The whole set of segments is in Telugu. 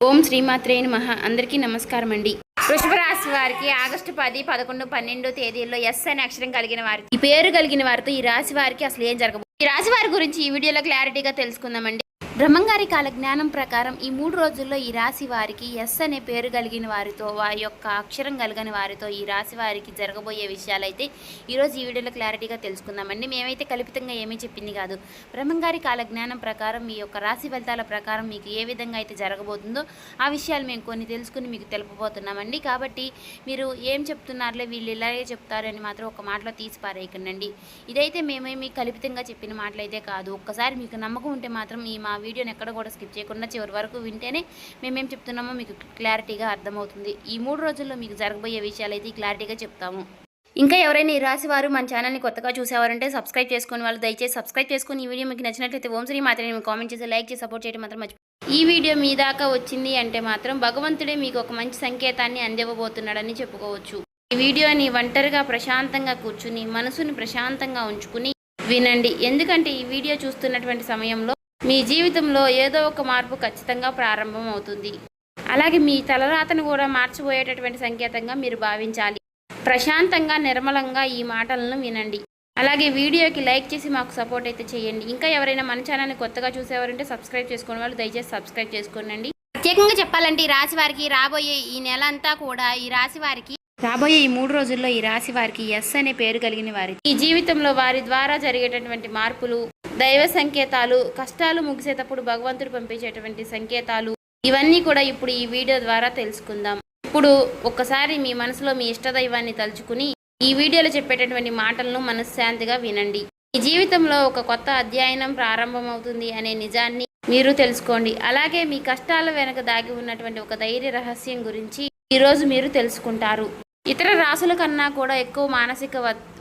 ఓం శ్రీమాత్రే నమః. అందరికీ నమస్కారం అండి. వృషభ రాశి వారికి ఆగస్టు 10, 11, 12 తేదీల్లో ఎస్ అనే అక్షరం కలిగిన వారికి, ఈ పేరు కలిగిన వారితో ఈ రాశి వారికి అసలు ఏం జరగబోతుంది, ఈ రాశి వారి గురించి ఈ వీడియోలో క్లారిటీగా తెలుసుకుందామండి. బ్రహ్మంగారి కాల జ్ఞానం ప్రకారం ఈ 3 రోజుల్లో ఈ రాశి వారికి ఎస్ అనే పేరు కలిగిన వారితో, వారి యొక్క అక్షరం కలిగిన వారితో ఈ రాశి వారికి జరగబోయే విషయాలైతే ఈరోజు ఈ వీడియోలో క్లారిటీగా తెలుసుకుందామండి. మేమైతే కల్పితంగా ఏమీ చెప్పింది కాదు. బ్రహ్మంగారి కాల జ్ఞానం ప్రకారం మీ యొక్క రాశి ఫలితాల ప్రకారం మీకు ఏ విధంగా అయితే జరగబోతుందో ఆ విషయాలు మేము కొన్ని తెలుసుకుని మీకు తెలుపబోతున్నామండి. కాబట్టి మీరు ఏం చెప్తున్నారులే వీళ్ళు ఇలాగే చెప్తారని మాత్రం ఒక మాటలో తీసి పారేయకండి. ఇదైతే మేమేమి కల్పితంగా చెప్పిన మాటలైతే కాదు. ఒక్కసారి మీకు నమ్మకం ఉంటే మాత్రం మా వీడియోని ఎక్కడ కూడా స్కిప్ చేయకుండా చివరి వరకు వింటేనే మేమేం చెప్తున్నామో మీకు క్లారిటీగా అర్థమవుతుంది. ఈ 3 రోజుల్లో మీకు జరగబోయే విషయాలు అయితే క్లారిటీగా చెప్తాము. ఇంకా ఎవరైనా ఈ రాశి వారు మన ఛానల్ని కొత్తగా చూసేవారంటే సబ్స్క్రైబ్ చేసుకుని వాళ్ళు దయచేసి సబ్స్క్రైబ్ చేసుకుని ఈ వీడియో మీకు నచ్చినట్లయితే ఓం శ్రీ మాత్రమే కామెంట్ చేసి లైక్ చేసి సపోర్ట్ చేయడం మాత్రం మర్చిపోండి. ఈ వీడియో మీ దాకా వచ్చింది అంటే మాత్రం భగవంతుడే మీకు ఒక మంచి సంకేతాన్ని అందివ్వబోతున్నాడని చెప్పుకోవచ్చు. ఈ వీడియోని ఒంటరిగా ప్రశాంతంగా కూర్చుని మనసుని ప్రశాంతంగా ఉంచుకుని వినండి. ఎందుకంటే ఈ వీడియో చూస్తున్నటువంటి సమయంలో మీ జీవితంలో ఏదో ఒక మార్పు ఖచ్చితంగా ప్రారంభం అవుతుంది. అలాగే మీ తలరాతను కూడా మార్చిపోయేటటువంటి సంకేతంగా మీరు భావించాలి. ప్రశాంతంగా నిర్మలంగా ఈ మాటలను వినండి. అలాగే వీడియోకి లైక్ చేసి మాకు సపోర్ట్ అయితే చేయండి. ఇంకా ఎవరైనా మన ఛానల్ని కొత్తగా చూసేవారంటే సబ్స్క్రైబ్ చేసుకునే వాళ్ళు దయచేసి సబ్స్క్రైబ్ చేసుకోండి. ప్రత్యేకంగా చెప్పాలంటే ఈ రాశి వారికి రాబోయే ఈ నెల అంతా కూడా ఈ రాశి వారికి రాబోయే ఈ 3 రోజుల్లో ఈ రాశి వారికి ఎస్ అనే పేరు కలిగిన వారికి ఈ జీవితంలో వారి ద్వారా జరిగేటటువంటి మార్పులు, దైవ సంకేతాలు, కష్టాలు ముగిసేటప్పుడు భగవంతుడు పంపించేటువంటి సంకేతాలు ఇవన్నీ కూడా ఇప్పుడు ఈ వీడియో ద్వారా తెలుసుకుందాం. ఇప్పుడు ఒక్కసారి మీ మనసులో మీ ఇష్టదైవాన్ని తలుచుకుని ఈ వీడియోలో చెప్పేటటువంటి మాటలను మనశ్శాంతిగా వినండి. ఈ జీవితంలో ఒక కొత్త అధ్యయనం ప్రారంభమవుతుంది అనే నిజాన్ని మీరు తెలుసుకోండి. అలాగే మీ కష్టాల వెనక దాగి ఉన్నటువంటి ఒక ధైర్య రహస్యం గురించి ఈరోజు మీరు తెలుసుకుంటారు. ఇతర రాశుల కన్నా కూడా ఎక్కువ మానసిక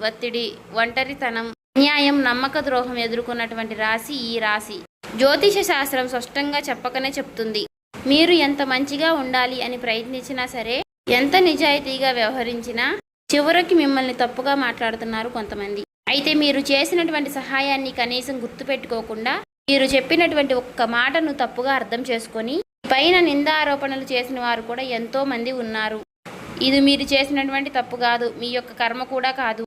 ఒత్తిడి, ఒంటరితనం, అన్యాయం, నమ్మక ద్రోహం ఎదుర్కొన్నటువంటి రాశి ఈ రాశి. జ్యోతిష శాస్త్రం స్పష్టంగా చెప్పకనే చెప్తుంది. మీరు ఎంత మంచిగా ఉండాలి అని ప్రయత్నించినా సరే, ఎంత నిజాయితీగా వ్యవహరించినా చివరికి మిమ్మల్ని తప్పుగా మాట్లాడుతున్నారు కొంతమంది. అయితే మీరు చేసినటువంటి సహాయాన్ని కనీసం గుర్తుపెట్టుకోకుండా మీరు చెప్పినటువంటి ఒక్క మాటను తప్పుగా అర్థం చేసుకొని పైన నిందారోపణలు చేసిన వారు కూడా ఎంతో మంది ఉన్నారు. ఇది మీరు చేసినటువంటి తప్పు కాదు, మీ యొక్క కర్మ కూడా కాదు,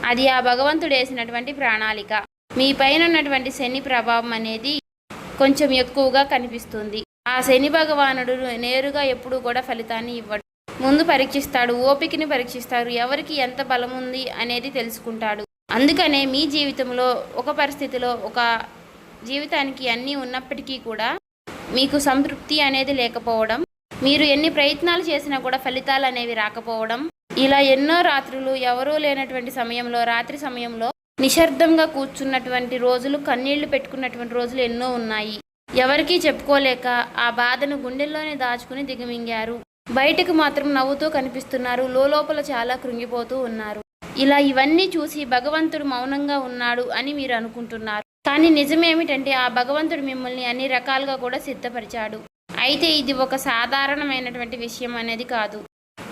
అది ఆ భగవంతుడు వేసినటువంటి ప్రణాళిక. మీ పైన ఉన్నటువంటి శని ప్రభావం అనేది కొంచెం ఎక్కువగా కనిపిస్తుంది. ఆ శని భగవానుడు నేరుగా ఎప్పుడు కూడా ఫలితాన్ని ఇవ్వడు. ముందు పరీక్షిస్తాడు, ఓపికని పరీక్షిస్తాడు, ఎవరికి ఎంత బలం ఉంది అనేది తెలుసుకుంటాడు. అందుకనే మీ జీవితంలో ఒక పరిస్థితిలో ఒక జీవితానికి అన్నీ ఉన్నప్పటికీ కూడా మీకు సంతృప్తి అనేది లేకపోవడం, మీరు ఎన్ని ప్రయత్నాలు చేసినా కూడా ఫలితాలు అనేవి రాకపోవడం, ఇలా ఎన్నో రాత్రులు ఎవరూ లేనటువంటి సమయంలో, రాత్రి సమయంలో నిశ్శబ్దంగా కూర్చున్నటువంటి రోజులు, కన్నీళ్లు పెట్టుకున్నటువంటి రోజులు ఎన్నో ఉన్నాయి. ఎవరికీ చెప్పుకోలేక ఆ బాధను గుండెల్లోనే దాచుకుని దిగమింగారు. బయటకు మాత్రం నవ్వుతూ కనిపిస్తున్నారు, లోపల చాలా కృంగిపోతూ ఉన్నారు. ఇలా ఇవన్నీ చూసి భగవంతుడు మౌనంగా ఉన్నాడు అని మీరు అనుకుంటున్నారు. కానీ నిజమేమిటంటే ఆ భగవంతుడు మిమ్మల్ని అన్ని రకాలుగా కూడా సిద్ధపరిచాడు. అయితే ఇది ఒక సాధారణమైనటువంటి విషయం అనేది కాదు.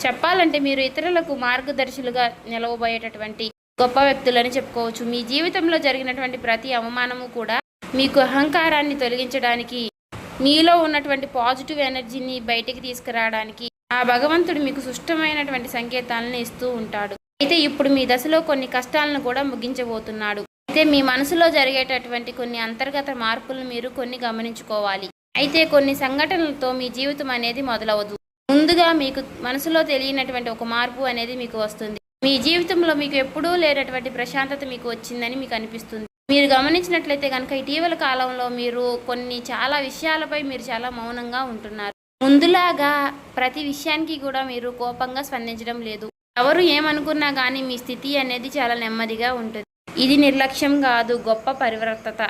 చెప్పాలంటే మీరు ఇతరులకు మార్గదర్శులుగా నిలవబోయేటటువంటి గొప్ప వ్యక్తులని చెప్పుకోవచ్చు. మీ జీవితంలో జరిగినటువంటి ప్రతి అవమానము కూడా మీకు అహంకారాన్ని తొలగించడానికి, మీలో ఉన్నటువంటి పాజిటివ్ ఎనర్జీని బయటికి తీసుకురావడానికి ఆ భగవంతుడు మీకు సుష్టమైనటువంటి సంకేతాలను ఇస్తూ ఉంటాడు. అయితే ఇప్పుడు మీ దశలో కొన్ని కష్టాలను కూడా ముగించబోతున్నాడు. అయితే మీ మనసులో జరిగేటటువంటి కొన్ని అంతర్గత మార్పులను మీరు కొన్ని గమనించుకోవాలి. అయితే కొన్ని సంఘటనలతో మీ జీవితం అనేది మొదలవదు. ముందుగా మీకు మనసులో తెలియనటువంటి ఒక మార్పు అనేది మీకు వస్తుంది. మీ జీవితంలో మీకు ఎప్పుడూ లేనటువంటి ప్రశాంతత మీకు వచ్చిందని మీకు అనిపిస్తుంది. మీరు గమనించినట్లయితే కనుక ఇటీవల కాలంలో మీరు చాలా విషయాలపై మీరు చాలా మౌనంగా ఉంటున్నారు. ముందులాగా ప్రతి విషయానికి కూడా మీరు కోపంగా స్పందించడం లేదు. ఎవరు ఏమనుకున్నా కానీ మీ స్థితి అనేది చాలా నెమ్మదిగా ఉంటుంది. ఇది నిర్లక్ష్యం కాదు, గొప్ప పరివర్తత.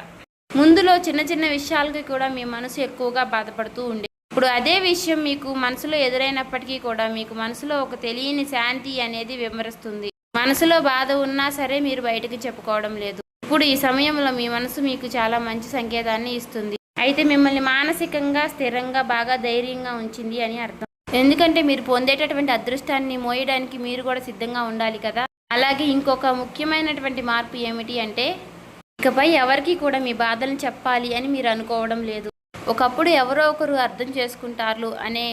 ముందులో చిన్న చిన్న విషయాలకి కూడా మీ మనసు ఎక్కువగా బాధపడుతూ ఉండే, ఇప్పుడు అదే విషయం మీకు మనసులో ఎదురైనప్పటికీ కూడా మీకు మనసులో ఒక తెలియని శాంతి అనేది విమరిస్తుంది. మనసులో బాధ ఉన్నా సరే మీరు బయటకు చెప్పుకోవడం లేదు. ఇప్పుడు ఈ సమయంలో మీ మనసు మీకు చాలా మంచి సంకేతాన్ని ఇస్తుంది. అయితే మిమ్మల్ని మానసికంగా స్థిరంగా బాగా ధైర్యంగా ఉంచింది అని అర్థం. ఎందుకంటే మీరు పొందేటటువంటి అదృష్టాన్ని మోయడానికి మీరు కూడా సిద్ధంగా ఉండాలి కదా. అలాగే ఇంకొక ముఖ్యమైనటువంటి మార్పు ఏమిటి అంటే, ఇకపై ఎవరికి కూడా మీ బాధలను చెప్పాలి అని మీరు అనుకోవడం లేదు. ఒకప్పుడు ఎవరో ఒకరు అర్థం చేసుకుంటారు అనే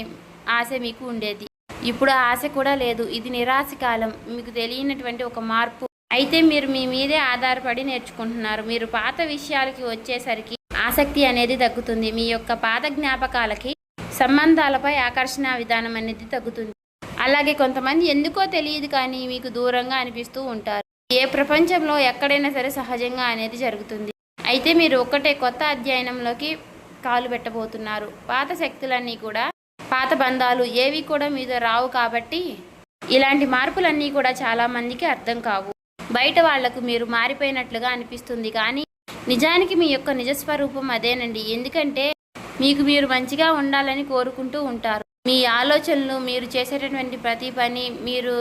ఆశ మీకు ఉండేది. ఇప్పుడు ఆ ఆశ కూడా లేదు. ఇది నిరాశ కాలం. మీకు తెలియనటువంటి ఒక మార్పు. అయితే మీరు మీ మీదే ఆధారపడి నేర్చుకుంటున్నారు. మీరు పాత విషయాలకి వచ్చేసరికి ఆసక్తి అనేది తగ్గుతుంది. మీ యొక్క పాత జ్ఞాపకాలకి, సంబంధాలపై ఆకర్షణ విధానం అనేది తగ్గుతుంది. అలాగే కొంతమంది ఎందుకో తెలియదు కానీ మీకు దూరంగా అనిపిస్తూ ఉంటారు. ఏ ప్రపంచంలో ఎక్కడైనా సరే సహజంగా అనేది జరుగుతుంది. అయితే మీరు ఒక్కటే కొత్త అధ్యయనంలోకి కాలు పెట్టబోతున్నారు. పాత శక్తులన్నీ కూడా, పాత బంధాలు ఏవి కూడా మీతో రావు. కాబట్టి ఇలాంటి మార్పులన్నీ కూడా చాలామందికి అర్థం కావు. బయట వాళ్లకు మీరు మారిపోయినట్లుగా అనిపిస్తుంది కానీ నిజానికి మీ యొక్క నిజస్వరూపం అదేనండి. ఎందుకంటే మీకు మీరు మంచిగా ఉండాలని కోరుకుంటూ ఉంటారు. మీ ఆలోచనలు, మీరు చేసేటటువంటి ప్రతి పని, మీరు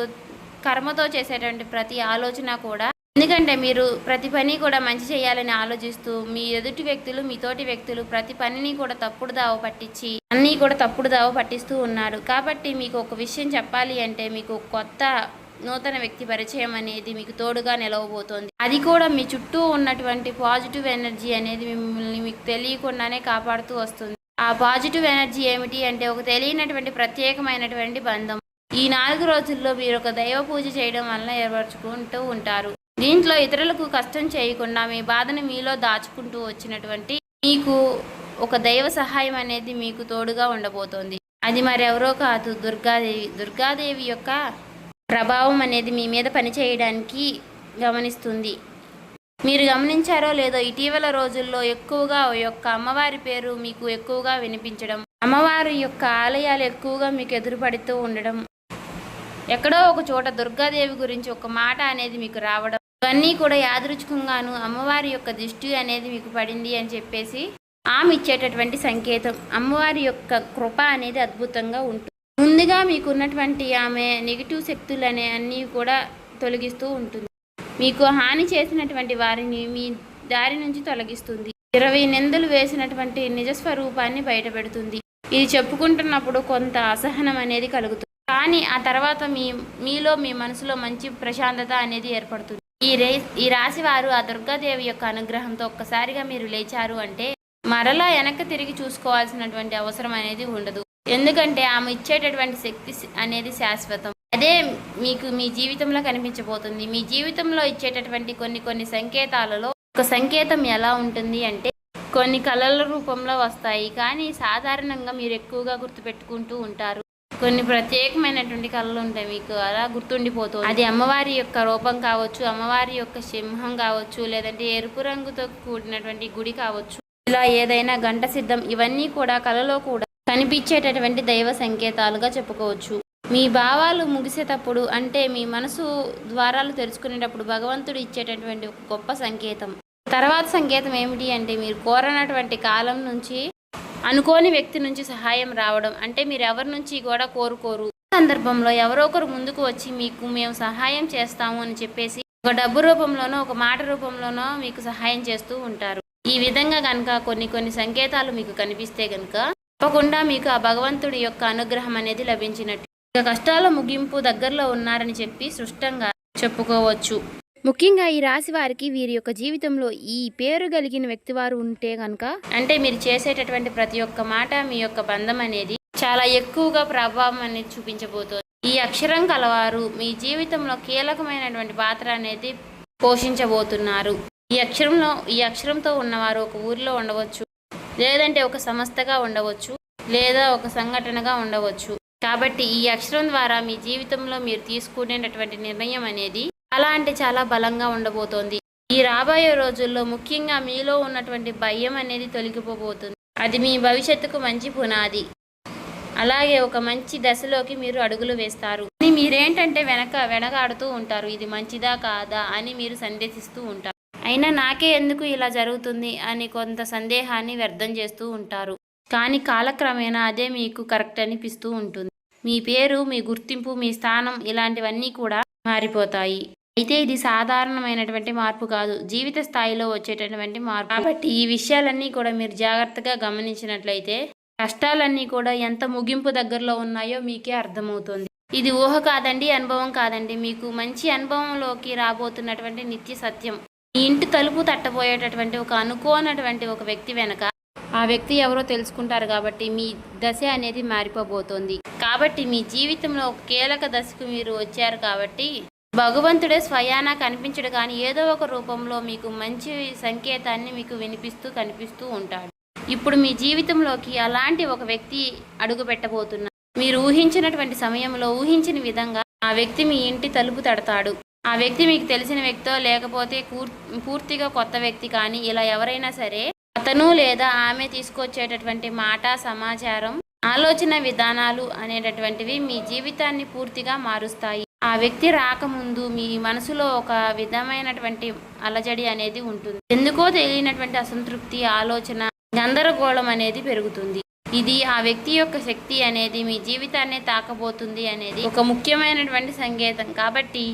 కర్మతో చేసేటువంటి ప్రతి ఆలోచన కూడా, ఎందుకంటే మీరు ప్రతి పని కూడా మంచి చేయాలని ఆలోచిస్తూ మీ ఎదుటి వ్యక్తులు, మీ తోటి వ్యక్తులు ప్రతి పనిని కూడా తప్పుడు దావ పట్టించి అన్నీ కూడా తప్పుడు దావ పట్టిస్తూ ఉన్నారు. కాబట్టి మీకు ఒక విషయం చెప్పాలి అంటే మీకు కొత్త నూతన వ్యక్తి పరిచయం అనేది మీకు తోడుగా నిలవబోతోంది. అది కూడా మీ చుట్టూ ఉన్నటువంటి పాజిటివ్ ఎనర్జీ అనేది మిమ్మల్ని మీకు తెలియకుండానే కాపాడుతూ వస్తుంది. ఆ పాజిటివ్ ఎనర్జీ ఏమిటి అంటే ఒక తెలియనటువంటి ప్రత్యేకమైనటువంటి బంధం. ఈ 4 రోజుల్లో మీరు ఒక దైవ పూజ చేయడం వల్ల ఏర్పరచుకుంటూ ఉంటారు. దీంట్లో ఇతరులకు కష్టం చేయకుండా మీ బాధను మీలో దాచుకుంటూ వచ్చినటువంటి మీకు ఒక దైవ సహాయం అనేది మీకు తోడుగా ఉండబోతోంది. అది మరెవరో కాదు, దుర్గాదేవి. దుర్గాదేవి యొక్క ప్రభావం అనేది మీ మీద పనిచేయడానికి గమనిస్తుంది. మీరు గమనించారో లేదో ఇటీవల రోజుల్లో ఎక్కువగా యొక్క అమ్మవారి పేరు మీకు ఎక్కువగా వినిపించడం, అమ్మవారి యొక్క ఆలయాలు ఎక్కువగా మీకు ఎదురుపడుతూ ఉండడం, ఎక్కడో ఒక చోట దుర్గాదేవి గురించి ఒక మాట అనేది మీకు రావడం, ఇవన్నీ కూడా యాదృచ్ఛికంగాను అమ్మవారి యొక్క దృష్టి అనేది మీకు పడింది అని చెప్పేసి ఆమె ఇచ్చేటటువంటి సంకేతం. అమ్మవారి యొక్క కృప అనేది అద్భుతంగా ఉంటుంది. ముందుగా మీకున్నటువంటి ఆమె నెగిటివ్ శక్తులు అనే అన్నీ కూడా తొలగిస్తూ ఉంటుంది. మీకు హాని చేసినటువంటి వారిని మీ దారి నుంచి తొలగిస్తుంది. 20 నిందలు వేసినటువంటి నిజస్వరూపాన్ని బయటపెడుతుంది. ఇది చెప్పుకుంటున్నప్పుడు కొంత అసహనం అనేది కలుగుతుంది. కానీ ఆ తర్వాత మీలో మీ మనసులో మంచి ప్రశాంతత అనేది ఏర్పడుతుంది. ఈ రాశి వారు ఆ దుర్గాదేవి యొక్క అనుగ్రహంతో ఒక్కసారిగా మీరు లేచారు అంటే మరలా వెనక్కి తిరిగి చూసుకోవాల్సినటువంటి అవసరం అనేది ఉండదు. ఎందుకంటే ఆమె ఇచ్చేటటువంటి శక్తి అనేది శాశ్వతం. అదే మీకు మీ జీవితంలో కనిపించబోతుంది. మీ జీవితంలో ఇచ్చేటటువంటి కొన్ని సంకేతాలలో ఒక సంకేతం ఎలా ఉంటుంది అంటే కొన్ని కళల రూపంలో వస్తాయి. కానీ సాధారణంగా మీరు ఎక్కువగా గుర్తుపెట్టుకుంటూ ఉంటారు. కొన్ని ప్రత్యేకమైనటువంటి కళలు ఉంటాయి, మీకు అలా గుర్తుండిపోతుంది. అది అమ్మవారి యొక్క రూపం కావచ్చు, అమ్మవారి యొక్క సింహం కావచ్చు, లేదంటే ఎరుపు రంగుతో కూడినటువంటి గుడి కావచ్చు, ఇలా ఏదైనా గంట సిద్ధం, ఇవన్నీ కూడా కళలో కూడా కనిపించేటటువంటి దైవ సంకేతాలుగా చెప్పుకోవచ్చు. మీ భావాలు ముగిసేటప్పుడు అంటే మీ మనసు ద్వారాలు తెరుచుకునేటప్పుడు భగవంతుడు ఇచ్చేటటువంటి ఒక గొప్ప సంకేతం. తర్వాత సంకేతం ఏమిటి అంటే మీరు కోరనటువంటి కాలం నుంచి అనుకోని వ్యక్తి నుంచి సహాయం రావడం. అంటే మీరు ఎవరి నుంచి కూడా కోరుకోరు, సందర్భంలో ఎవరో ఒకరు ముందుకు వచ్చి మీకు మేము సహాయం చేస్తాము అని చెప్పేసి ఒక డబ్బు రూపంలోనో ఒక మాట రూపంలోనో మీకు సహాయం చేస్తూ ఉంటారు. ఈ విధంగా కనుక కొన్ని సంకేతాలు మీకు కనిపిస్తే కనుక తప్పకుండా మీకు ఆ భగవంతుడి యొక్క అనుగ్రహం అనేది లభించినట్టు. ఇక కష్టాల ముగింపు దగ్గరలో ఉన్నారని చెప్పి స్పష్టంగా చెప్పుకోవచ్చు. ముఖ్యంగా ఈ రాశి వారికి వీరి యొక్క జీవితంలో ఈ పేరు కలిగిన వ్యక్తి వారు ఉంటే కనుక అంటే మీరు చేసేటటువంటి ప్రతి ఒక్క మాట మీ యొక్క బంధం అనేది చాలా ఎక్కువగా ప్రభావం అనేది చూపించబోతోంది. ఈ అక్షరం కలవారు మీ జీవితంలో కీలకమైనటువంటి పాత్ర అనేది పోషించబోతున్నారు. ఈ అక్షరంతో ఉన్నవారు ఒక ఊరిలో ఉండవచ్చు, లేదంటే ఒక సంస్థగా ఉండవచ్చు, లేదా ఒక సంఘటనగా ఉండవచ్చు. కాబట్టి ఈ అక్షరం ద్వారా మీ జీవితంలో మీరు తీసుకునేటటువంటి నిర్ణయం అనేది చాలా అంటే చాలా బలంగా ఉండబోతోంది. ఈ రాబోయే రోజుల్లో ముఖ్యంగా మీలో ఉన్నటువంటి భయం అనేది తొలగిపోబోతుంది. అది మీ భవిష్యత్తుకు మంచి పునాది. అలాగే ఒక మంచి దశలోకి మీరు అడుగులు వేస్తారు. మీరేంటంటే వెనకాడుతూ ఉంటారు, ఇది మంచిదా కాదా అని మీరు సందేహిస్తూ ఉంటారు. అయినా నాకే ఎందుకు ఇలా జరుగుతుంది అని కొంత సందేహాన్ని వ్యర్థం చేస్తూ ఉంటారు. కానీ కాలక్రమేణా అదే మీకు కరెక్ట్ అనిపిస్తూ ఉంటుంది. మీ పేరు, మీ గుర్తింపు, మీ స్థానం ఇలాంటివన్నీ కూడా మారిపోతాయి. అయితే ఇది సాధారణమైనటువంటి మార్పు కాదు, జీవిత స్థాయిలో వచ్చేటటువంటి మార్పు. కాబట్టి ఈ విషయాలన్నీ కూడా మీరు జాగ్రత్తగా గమనించినట్లయితే కష్టాలన్నీ కూడా ఎంత ముగింపు దగ్గరలో ఉన్నాయో మీకే అర్థమవుతుంది. ఇది ఊహ కాదండి, అనుభవం కాదండి, మీకు మంచి అనుభవంలోకి రాబోతున్నటువంటి నిత్య సత్యం. మీ ఇంటి తలుపు తట్టబోయేటటువంటి ఒక అనుకోనటువంటి ఒక వ్యక్తి వెనక ఆ వ్యక్తి ఎవరో తెలుసుకుంటారు కాబట్టి మీ దశ అనేది మారిపోబోతోంది. కాబట్టి మీ జీవితంలో ఒక కీలక దశకు మీరు వచ్చారు కాబట్టి భగవంతుడే స్వయానా కనిపించడు కానీ ఏదో ఒక రూపంలో మీకు మంచి సంకేతాన్ని మీకు వినిపిస్తూ కనిపిస్తూ ఉంటాడు. ఇప్పుడు మీ జీవితంలోకి అలాంటి ఒక వ్యక్తి అడుగు పెట్టబోతున్నారు. మీరు ఊహించినటువంటి సమయంలో ఊహించిన విధంగా ఆ వ్యక్తి మీ ఇంటి తలుపు తడతాడు. ఆ వ్యక్తి మీకు తెలిసిన వ్యక్తో లేకపోతే పూర్తిగా కొత్త వ్యక్తి కానీ ఇలా ఎవరైనా సరే అతను లేదా ఆమె తీసుకొచ్చేటటువంటి మాట, సమాచారం, ఆలోచన విధానాలు అనేటటువంటివి మీ జీవితాన్ని పూర్తిగా మారుస్తాయి. ఆ వ్యక్తి రాకముందు మీ మనసులో ఒక విధమైనటువంటి అలజడి అనేది ఉంటుంది. ఎందుకో తెలియనటువంటి అసంతృప్తి, ఆలోచన, గందరగోళం అనేది పెరుగుతుంది. ఇది ఆ వ్యక్తి యొక్క శక్తి అనేది మీ జీవితాన్ని తాకబోతుంది అనేది ఒక ముఖ్యమైనటువంటి సంకేతం. కాబట్టి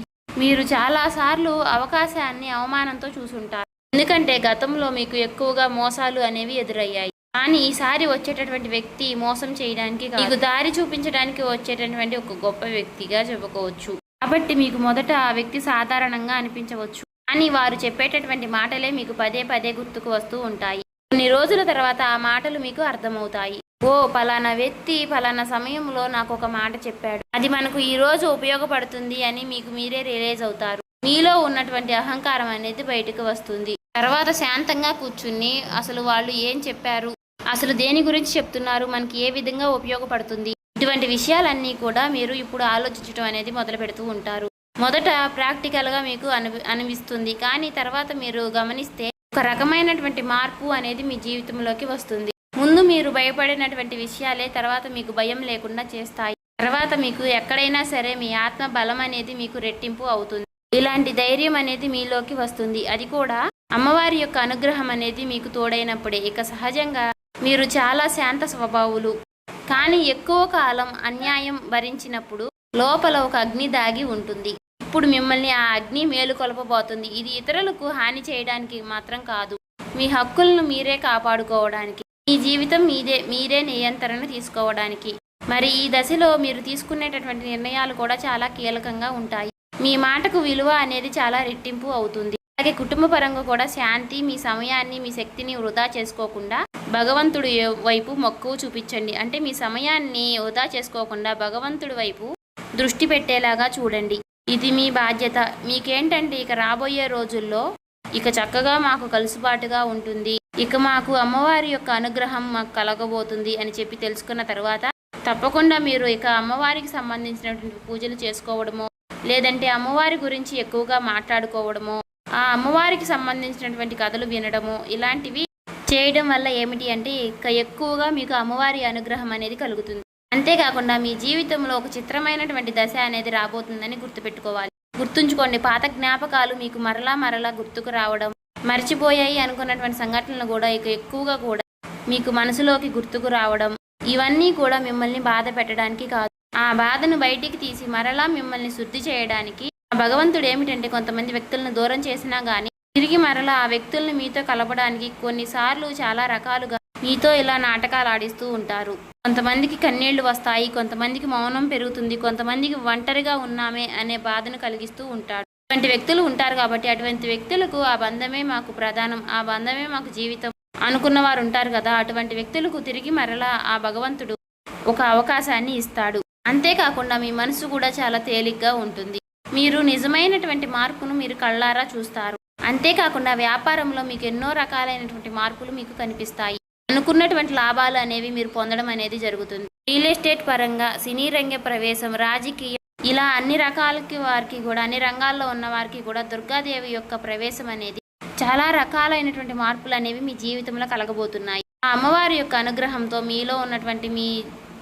మీరు చాలాసార్లు అవకాశాన్ని అవమానంతో చూసుంటారు. ఎందుకంటే గతంలో మీకు ఎక్కువగా మోసాలు అనేవి ఎదురయ్యాయి. కానీ ఈసారి వచ్చేటటువంటి వ్యక్తి మోసం చేయడానికి మీకు దారి చూపించడానికి వచ్చేటటువంటి ఒక గొప్ప వ్యక్తిగా చెప్పుకోవచ్చు. కాబట్టి మీకు మొదట ఆ వ్యక్తి సాధారణంగా అనిపించవచ్చు, కానీ వారు చెప్పేటటువంటి మాటలే మీకు పదే పదే గుర్తుకు వస్తూ ఉంటాయి. కొన్ని రోజుల తర్వాత ఆ మాటలు మీకు అర్థమవుతాయి. ఓ పలానా వ్యక్తి పలానా సమయంలో నాకు ఒక మాట చెప్పాడు, అది మనకు ఈ రోజు ఉపయోగపడుతుంది అని మీకు మీరే రియలైజ్ అవుతారు. మీలో ఉన్నటువంటి అహంకారం అనేది బయటకు వస్తుంది. తర్వాత శాంతంగా కూర్చుని అసలు వాళ్ళు ఏం చెప్పారు, అసలు దేని గురించి చెప్తున్నారు, మనకి ఏ విధంగా ఉపయోగపడుతుంది, ఇటువంటి విషయాలన్నీ కూడా మీరు ఇప్పుడు ఆలోచించడం అనేది మొదలు పెడుతూ ఉంటారు. మొదట ప్రాక్టికల్గా మీకు అనిపిస్తుంది, కానీ తర్వాత మీరు గమనిస్తే ఒక రకమైనటువంటి మార్పు అనేది మీ జీవితంలోకి వస్తుంది. ముందు మీరు భయపడినటువంటి విషయాలే తర్వాత మీకు భయం లేకుండా చేస్తాయి. తర్వాత మీకు ఎక్కడైనా సరే మీ ఆత్మ బలం అనేది మీకు రెట్టింపు అవుతుంది. ఇలాంటి ధైర్యం అనేది మీలోకి వస్తుంది. అది కూడా అమ్మవారి యొక్క అనుగ్రహం అనేది మీకు తోడైనప్పుడే. ఇక సహజంగా మీరు చాలా శాంత స్వభావులు, కానీ ఎక్కువ కాలం అన్యాయం భరించినప్పుడు లోపల ఒక అగ్ని దాగి ఉంటుంది. ఇప్పుడు మిమ్మల్ని ఆ అగ్ని మేలుకొల్పబోతుంది. ఇది ఇతరులకు హాని చేయడానికి మాత్రం కాదు, మీ హక్కులను మీరే కాపాడుకోవడానికి, మీ జీవితం మీరే నియంత్రణ తీసుకోవడానికి. మరి ఈ దశలో మీరు తీసుకునేటటువంటి నిర్ణయాలు కూడా చాలా కీలకంగా ఉంటాయి. మీ మాటకు విలువ అనేది చాలా రెట్టింపు అవుతుంది. అలాగే కుటుంబ పరంగా కూడా శాంతి, మీ సమయాన్ని, మీ శక్తిని వృధా చేసుకోకుండా భగవంతుడి వైపు మక్కువ చూపించండి. అంటే మీ సమయాన్ని వృధా చేసుకోకుండా భగవంతుడి వైపు దృష్టి పెట్టేలాగా చూడండి. ఇది మీ బాధ్యత. మీకేంటంటే ఇక రాబోయే రోజుల్లో ఇక చక్కగా మాకు కలుసుబాటుగా ఉంటుంది, ఇక మాకు అమ్మవారి యొక్క అనుగ్రహం మాకు కలగబోతుంది అని చెప్పి తెలుసుకున్న తర్వాత తప్పకుండా మీరు ఇక అమ్మవారికి సంబంధించినటువంటి పూజలు చేసుకోవడమో, లేదంటే అమ్మవారి గురించి ఎక్కువగా మాట్లాడుకోవడమో, ఆ అమ్మవారికి సంబంధించినటువంటి కథలు వినడము, ఇలాంటివి చేయడం వల్ల ఏమిటి అంటే ఇక ఎక్కువగా మీకు అమ్మవారి అనుగ్రహం అనేది కలుగుతుంది. అంతేకాకుండా మీ జీవితంలో ఒక చిత్రమైనటువంటి దశ అనేది రాబోతుందని గుర్తుపెట్టుకోవాలి. గుర్తుంచుకోండి, పాత జ్ఞాపకాలు మీకు మరలా గుర్తుకు రావడం, మర్చిపోయాయి అనుకున్నటువంటి సంఘటనలు కూడా ఇక ఎక్కువగా కూడా మీకు మనసులోకి గుర్తుకు రావడం, ఇవన్నీ కూడా మిమ్మల్ని బాధ పెట్టడానికి కాదు, ఆ బాధను బయటికి తీసి మరలా మిమ్మల్ని శుద్ధి చేయడానికి. భగవంతుడు ఏమిటంటే కొంతమంది వ్యక్తులను దూరం చేసినా కానీ తిరిగి మరలా ఆ వ్యక్తులను మీతో కలపడానికి కొన్నిసార్లు చాలా రకాలుగా మీతో ఇలా నాటకాలు ఆడిస్తూ ఉంటారు. కొంతమందికి కన్నీళ్లు వస్తాయి, కొంతమందికి మౌనం పెరుగుతుంది, కొంతమందికి ఒంటరిగా ఉన్నామే అనే బాధను కలిగిస్తూ ఉంటాడు. అటువంటి వ్యక్తులు ఉంటారు. కాబట్టి అటువంటి వ్యక్తులకు ఆ బంధమే మాకు ప్రధానం, ఆ బంధమే మాకు జీవితం అనుకున్న వారు ఉంటారు కదా, అటువంటి వ్యక్తులకు తిరిగి మరలా ఆ భగవంతుడు ఒక అవకాశాన్ని ఇస్తాడు. అంతేకాకుండా మీ మనసు కూడా చాలా తేలిగ్గా ఉంటుంది. మీరు నిజమైనటువంటి మార్పును మీరు కళ్ళారా చూస్తారు. అంతేకాకుండా వ్యాపారంలో మీకు ఎన్నో రకాలైనటువంటి మార్పులు మీకు కనిపిస్తాయి. అనుకున్నటువంటి లాభాలు అనేవి మీరు పొందడం అనేది జరుగుతుంది. రియల్ ఎస్టేట్ పరంగా, సినీ రంగ ప్రవేశం, రాజకీయం, ఇలా అన్ని రకాలకి వారికి కూడా, అన్ని రంగాల్లో ఉన్న వారికి కూడా దుర్గాదేవి యొక్క ప్రవేశం అనేది చాలా రకాలైనటువంటి మార్పులు అనేవి మీ జీవితంలో కలగబోతున్నాయి. ఆ అమ్మవారి యొక్క అనుగ్రహంతో మీలో ఉన్నటువంటి మీ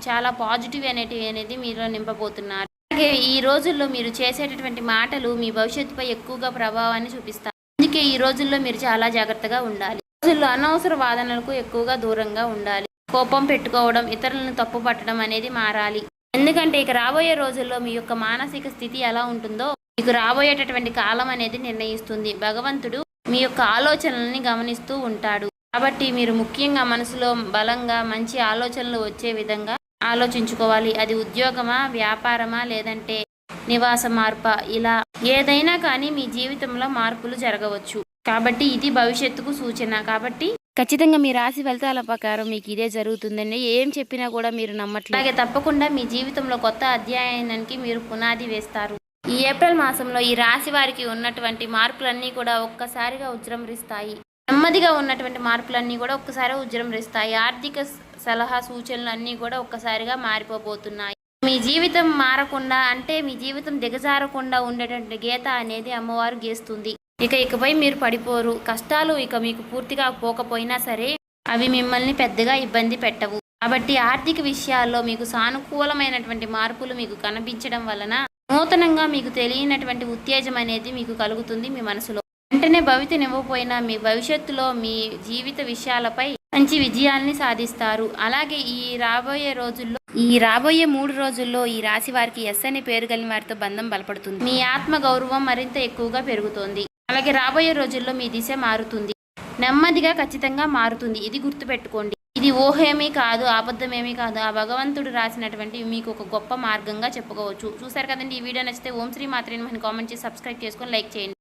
చాలా పాజిటివ్ అనేది మీలో నింపబోతున్నారు. అలాగే ఈ రోజుల్లో మీరు చేసేటటువంటి మాటలు మీ భవిష్యత్తుపై ఎక్కువగా ప్రభావాన్ని చూపిస్తాయి. అందుకే ఈ రోజుల్లో మీరు చాలా జాగ్రత్తగా ఉండాలి. రోజుల్లో అనవసర వాదనలకు ఎక్కువగా దూరంగా ఉండాలి. కోపం పెట్టుకోవడం, ఇతరులను తప్పు పట్టడం అనేది మారాలి. ఎందుకంటే ఇక రాబోయే రోజుల్లో మీ యొక్క మానసిక స్థితి ఎలా ఉంటుందో మీకు రాబోయేటటువంటి కాలం అనేది నిర్ణయిస్తుంది. భగవంతుడు మీ యొక్క ఆలోచనల్ని గమనిస్తూ ఉంటాడు. కాబట్టి మీరు ముఖ్యంగా మనసులో బలంగా మంచి ఆలోచనలు వచ్చే విధంగా ఆలోచించుకోవాలి. అది ఉద్యోగమా, వ్యాపారమా, లేదంటే నివాస మార్పా, ఇలా ఏదైనా కానీ మీ జీవితంలో మార్పులు జరగవచ్చు. కాబట్టి ఇది భవిష్యత్తుకు సూచన. కాబట్టి ఖచ్చితంగా మీ రాశి ఫలితాల ప్రకారం మీకు ఇదే జరుగుతుందండి. ఏం చెప్పినా కూడా మీరు నమ్మట్లేదు. అలాగే తప్పకుండా మీ జీవితంలో కొత్త అధ్యాయానికి మీరు పునాది వేస్తారు. ఈ ఏప్రిల్ మాసంలో ఈ రాశి వారికి ఉన్నటువంటి మార్పులన్నీ కూడా ఒక్కసారిగా ఉజృంభిస్తాయి. నెమ్మదిగా ఉన్నటువంటి మార్పులన్నీ కూడా ఒక్కసారి ఉజృంభిస్తాయి. ఆర్థిక సలహా సూచనలు అన్నీ కూడా ఒక్కసారిగా మారిపోబోతున్నాయి. మీ జీవితం మారకుండా అంటే మీ జీవితం దిగజారకుండా ఉండేటువంటి గీత అనేది అమ్మవారు గీస్తుంది. ఇకపై మీరు పడిపోరు. కష్టాలు ఇక మీకు పూర్తిగా పోకపోయినా సరే అవి మిమ్మల్ని పెద్దగా ఇబ్బంది పెట్టవు. కాబట్టి ఆర్థిక విషయాల్లో మీకు సానుకూలమైనటువంటి మార్పులు మీకు కనిపించడం వలన నూతనంగా మీకు తెలియనటువంటి ఉత్తేజం అనేది మీకు కలుగుతుంది మీ మనసులో. వెంటనే భవితనివ్వకపోయినా మీ భవిష్యత్తులో మీ జీవిత విషయాలపై మంచి విజయాల్ని సాధిస్తారు. అలాగే ఈ రాబోయే 3 రోజుల్లో ఈ రాశి వారికి ఎస్ అనే పేరు కలిగిన వారితో బంధం బలపడుతుంది. మీ ఆత్మ గౌరవం మరింత ఎక్కువగా పెరుగుతోంది. అలాగే రాబోయే రోజుల్లో మీ దిశ మారుతుంది. నెమ్మదిగా ఖచ్చితంగా మారుతుంది. ఇది గుర్తుపెట్టుకోండి. ఇది ఊహేమీ కాదు, అబద్ధమేమీ కాదు. ఆ భగవంతుడు రాసినటువంటి మీకు ఒక గొప్ప మార్గంగా చెప్పుకోవచ్చు. చూసారు కదండి. ఈ వీడియో నచ్చితే ఓం శ్రీ మాత్రే నమః కామెంట్ చేసి సబ్స్క్రైబ్ చేసుకొని లైక్ చేయండి.